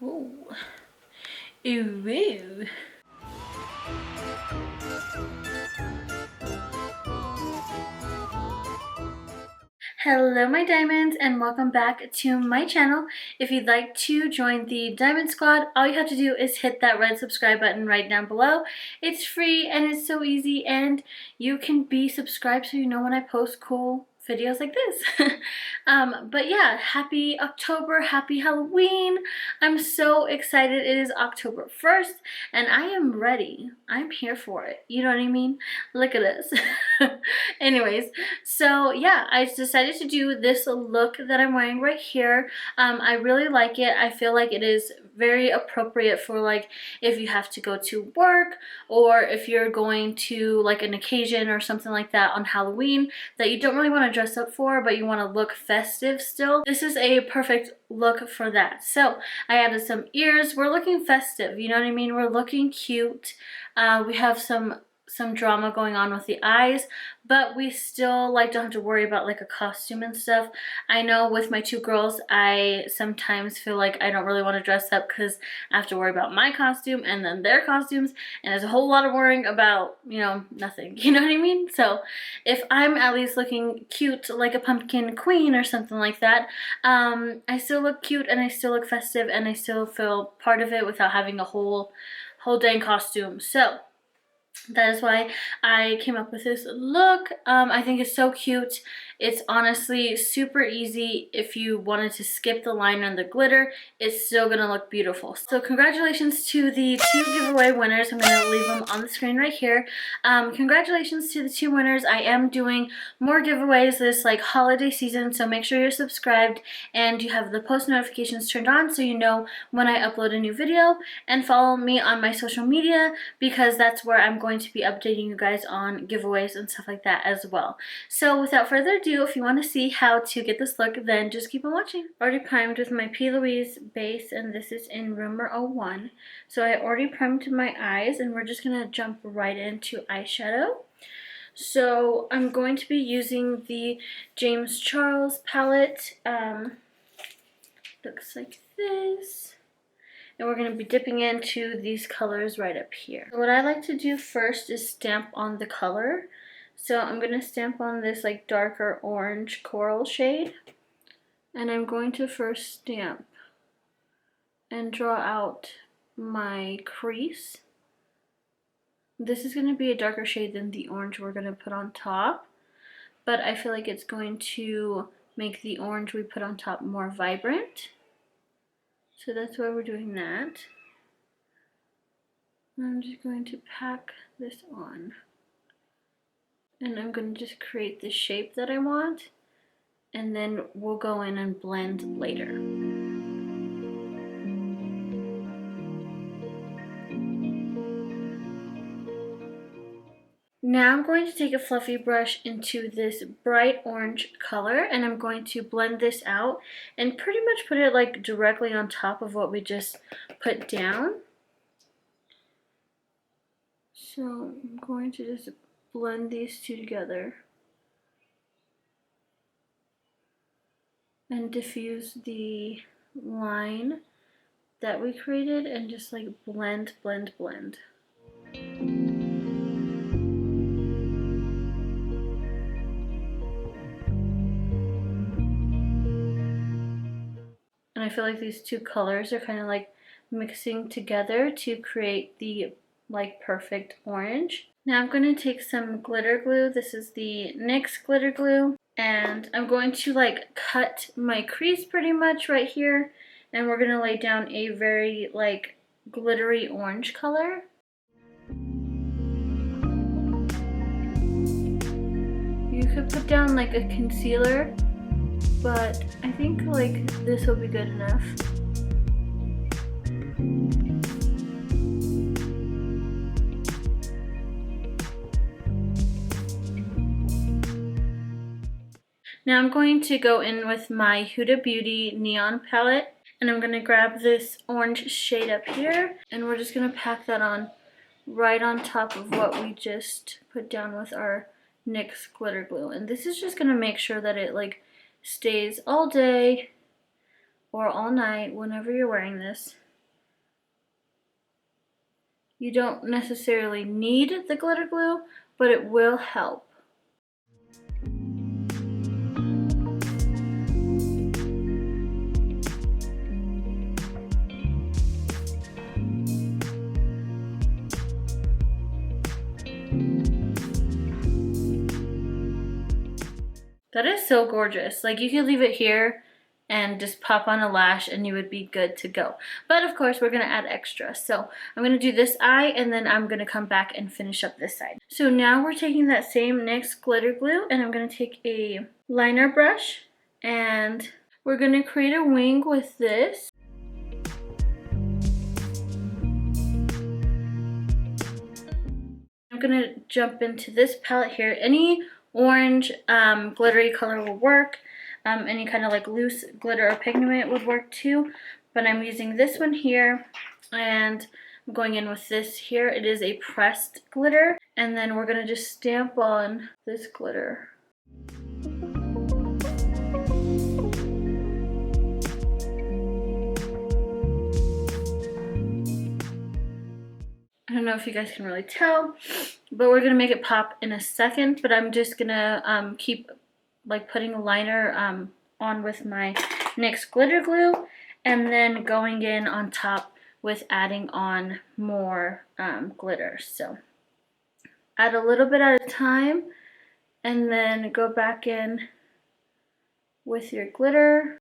Ooh. Ooh, ooh. Hello my diamonds and welcome back to my channel. If you'd like to join the Diamond Squad, all you have to do is hit that red subscribe button right down below. It's free and it's so easy, and you can be subscribed so you know when I post cool videos like this. But yeah, happy October, happy Halloween. I'm so excited. It is October 1st and I am ready. I'm here for it. You know what I mean? Look at this. Anyways, so yeah, I decided to do this look that I'm wearing right here. I really like it. I feel like it is very appropriate for like if you have to go to work, or if you're going to like an occasion or something like that on Halloween that you don't really want to dress up for, but you want to look festive still. This is a perfect look for that. So I added some ears. We're looking festive, you know what I mean? We're looking cute. We have some drama going on with the eyes, but we still like don't have to worry about like a costume and stuff. I know with my two girls, I sometimes feel like I don't really want to dress up because I have to worry about my costume and then their costumes, and there's a whole lot of worrying about, you know, nothing. You know what I mean? So if I'm at least looking cute like a pumpkin queen or something like that, I still look cute and I still look festive and I still feel part of it without having a whole dang costume. So that is why I came up with this look. I think it's so cute. It's honestly super easy. If you wanted to skip the line and the glitter, it's still gonna look beautiful. So congratulations to the two giveaway winners. I'm gonna leave them on the screen right here. Congratulations to the two winners. I am doing more giveaways this like holiday season, so make sure you're subscribed and you have the post notifications turned on so you know when I upload a new video, and follow me on my social media because that's where I'm going to be updating you guys on giveaways and stuff like that as well. So without further ado, if you want to see how to get this look, then just keep on watching. Already primed with my P. Louise base, and this is in Rumor 01. So I already primed my eyes, and we're just going to jump right into eyeshadow. So I'm going to be using the James Charles palette. Looks like this. And we're going to be dipping into these colors right up here. So what I like to do first is stamp on the color. So I'm going to stamp on this like darker orange coral shade. And I'm going to first stamp and draw out my crease. This is going to be a darker shade than the orange we're going to put on top, but I feel like it's going to make the orange we put on top more vibrant. So that's why we're doing that. I'm just going to pack this on. And I'm going to just create the shape that I want, and then we'll go in and blend later. Now I'm going to take a fluffy brush into this bright orange color, and I'm going to blend this out and pretty much put it like directly on top of what we just put down. So I'm going to just blend these two together and diffuse the line that we created and just like blend, blend, blend. And I feel like these two colors are kind of like mixing together to create the like perfect orange. Now I'm going to take some glitter glue. This is the NYX Glitter Glue. And I'm going to like cut my crease pretty much right here. And we're going to lay down a very like glittery orange color. You could put down like a concealer, but I think like this will be good enough. Now I'm going to go in with my Huda Beauty Neon palette, and I'm going to grab this orange shade up here, and we're just going to pack that on right on top of what we just put down with our NYX Glitter Glue. And this is just going to make sure that it like stays all day or all night whenever you're wearing this. You don't necessarily need the glitter glue, but it will help. That is so gorgeous. Like, you could leave it here and just pop on a lash and you would be good to go. But of course we're gonna add extra. So I'm gonna do this eye and then I'm gonna come back and finish up this side. So now we're taking that same NYX glitter glue and I'm gonna take a liner brush and we're gonna create a wing with this. I'm gonna jump into this palette here. Any orange glittery color will work. Any kind of like loose glitter or pigment would work too, but I'm using this one here and I'm going in with this here. It is a pressed glitter, and then we're gonna just stamp on this glitter. I don't know if you guys can really tell, but we're gonna make it pop in a second, but I'm just gonna keep like putting a liner on with my NYX glitter glue and then going in on top with adding on more glitter. So add a little bit at a time and then go back in with your glitter.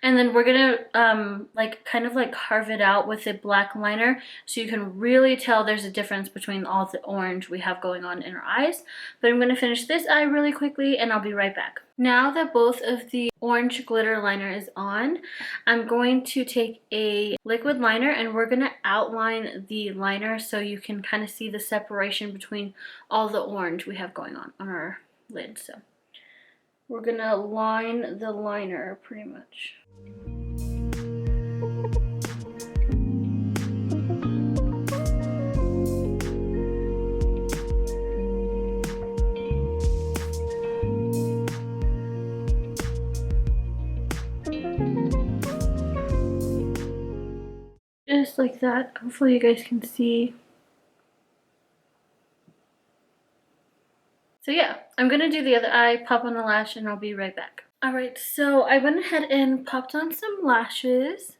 And then we're gonna like kind of like carve it out with a black liner so you can really tell there's a difference between all the orange we have going on in our eyes. But I'm gonna finish this eye really quickly and I'll be right back. Now that both of the orange glitter liner is on, I'm going to take a liquid liner and we're gonna outline the liner so you can kind of see the separation between all the orange we have going on our lid. So we're gonna line the liner pretty much. Just like that. Hopefully you guys can see. So yeah, I'm gonna do the other eye, pop on the lash, and I'll be right back. Alright, so I went ahead and popped on some lashes.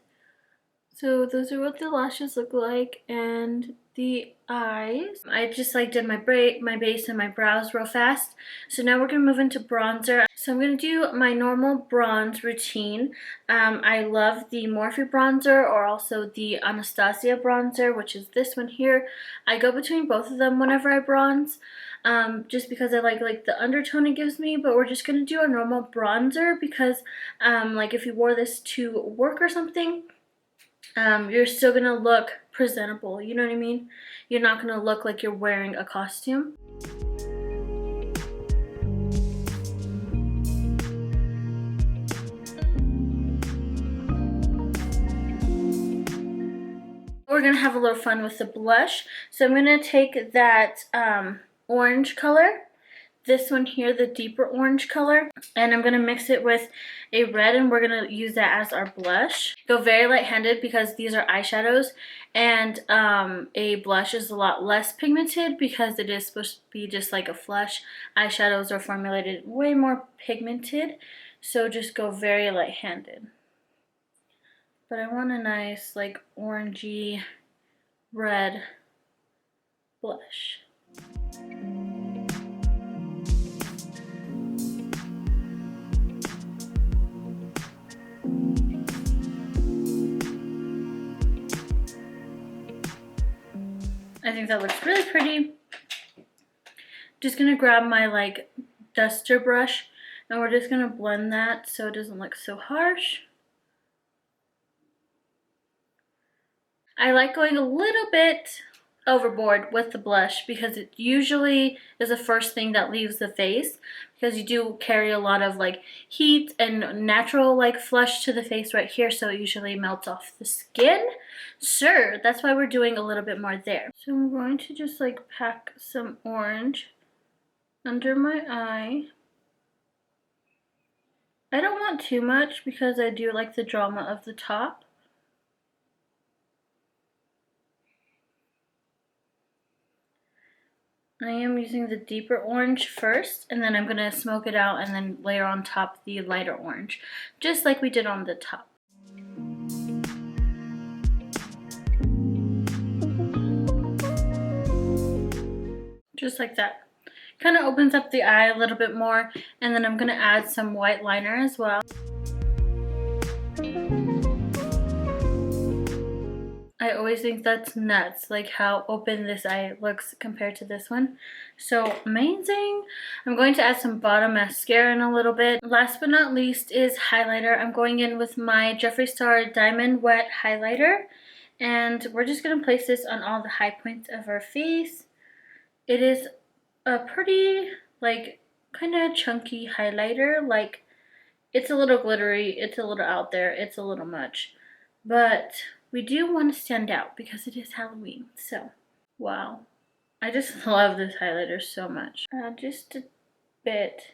So those are what the lashes look like, and the eyes. I just like did my base and my brows real fast. So now we're gonna move into bronzer. So I'm gonna do my normal bronze routine. I love the Morphe bronzer or also the Anastasia bronzer, which is this one here. I go between both of them whenever I bronze. Just because I like the undertone it gives me, but we're just gonna do a normal bronzer because like if you wore this to work or something, you're still gonna look presentable, you know what I mean? You're not gonna look like you're wearing a costume. We're gonna have a little fun with the blush. So I'm gonna take that orange color, this one here, the deeper orange color, and I'm gonna mix it with a red and we're gonna use that as our blush. Go very light-handed because these are eyeshadows, and a blush is a lot less pigmented because it is supposed to be just like a flush. Eyeshadows are formulated way more pigmented, so just go very light-handed. But I want a nice like orangey red blush. I think that looks really pretty. Just gonna grab my like duster brush and we're just gonna blend that so it doesn't look so harsh. I like going a little bit overboard with the blush because it usually is the first thing that leaves the face, because you do carry a lot of like heat and natural like flush to the face right here, so it usually melts off the skin. Sure, that's why we're doing a little bit more there. So I'm going to just like pack some orange under my eye. I don't want too much because I do like the drama of the top. I am using the deeper orange first, and then I'm going to smoke it out and then layer on top the lighter orange, just like we did on the top. Just like that. Kind of opens up the eye a little bit more, and then I'm going to add some white liner as well. I always think that's nuts, like how open this eye looks compared to this one. So amazing. I'm going to add some bottom mascara in a little bit. Last but not least is highlighter. I'm going in with my Jeffree Star Diamond Wet Highlighter, and we're just going to place this on all the high points of our face. It is a pretty, like, kind of chunky highlighter. Like, it's a little glittery, it's a little out there, it's a little much, but we do want to stand out because it is Halloween. So, wow. I just love this highlighter so much. Just a bit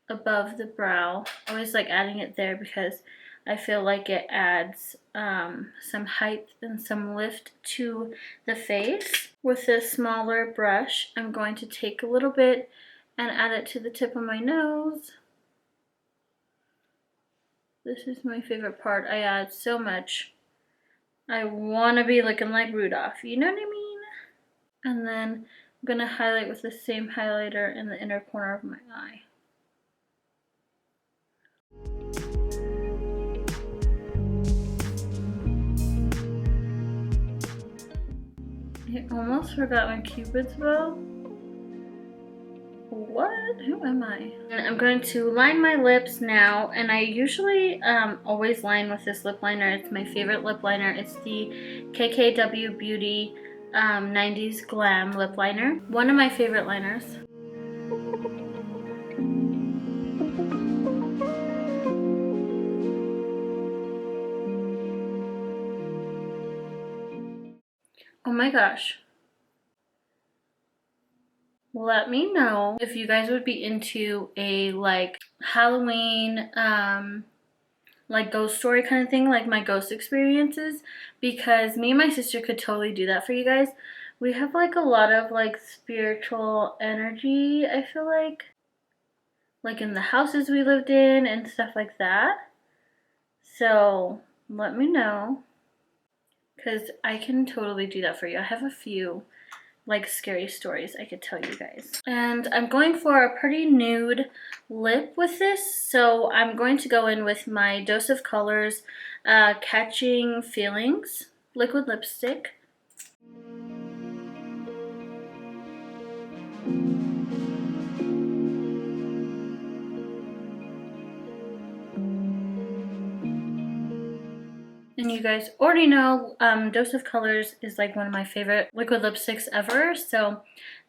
above the brow. I always like adding it there because I feel like it adds some height and some lift to the face. With a smaller brush, I'm going to take a little bit and add it to the tip of my nose. This is my favorite part. I add so much. I want to be looking like Rudolph, you know what I mean? And then I'm going to highlight with the same highlighter in the inner corner of my eye. I almost forgot my Cupid's bow. What? Who am I? And I'm going to line my lips now, and I usually always line with this lip liner. It's my favorite lip liner. It's the KKW Beauty 90s Glam lip liner. One of my favorite liners. Oh my gosh. Let me know if you guys would be into a like Halloween like ghost story kind of thing, like my ghost experiences, because me and my sister could totally do that for you guys. We have like a lot of like spiritual energy, I feel like in the houses we lived in and stuff like that. So let me know, because I can totally do that for you. I have a few like scary stories I could tell you guys. And I'm going for a pretty nude lip with this, so I'm going to go in with my Dose of Colors Catching Feelings liquid lipstick. And you guys already know Dose of Colors is like one of my favorite liquid lipsticks ever. So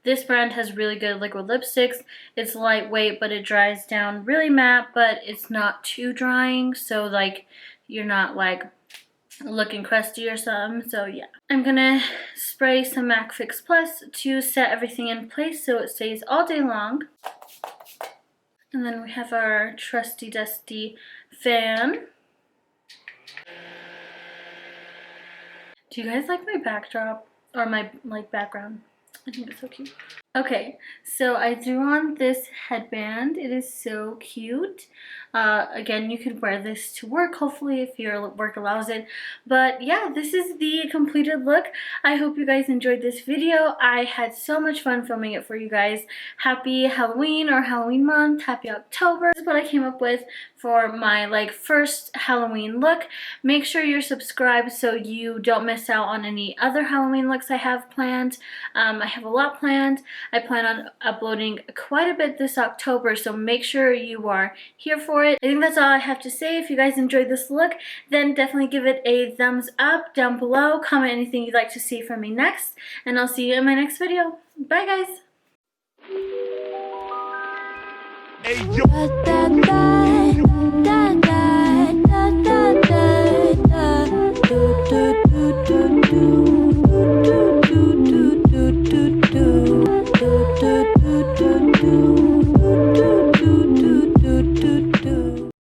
this brand has really good liquid lipsticks. It's lightweight, but it dries down really matte, but it's not too drying. So like you're not like looking crusty or something. So yeah. I'm gonna spray some MAC Fix Plus to set everything in place so it stays all day long. And then we have our trusty dusty fan. Do you guys like my backdrop or my like background? I think it's so cute. Okay, so I threw on this headband. It is so cute. Again, you could wear this to work, hopefully, if your work allows it. But yeah, this is the completed look. I hope you guys enjoyed this video. I had so much fun filming it for you guys. Happy Halloween or Halloween month. Happy October. This is what I came up with for my like first Halloween look. Make sure you're subscribed so you don't miss out on any other Halloween looks I have planned. I have a lot planned. I plan on uploading quite a bit this October, so make sure you are here for it. I think that's all I have to say. If you guys enjoyed this look, then definitely give it a thumbs up down below. Comment anything you'd like to see from me next, and I'll see you in my next video. Bye, guys! Hey, yo.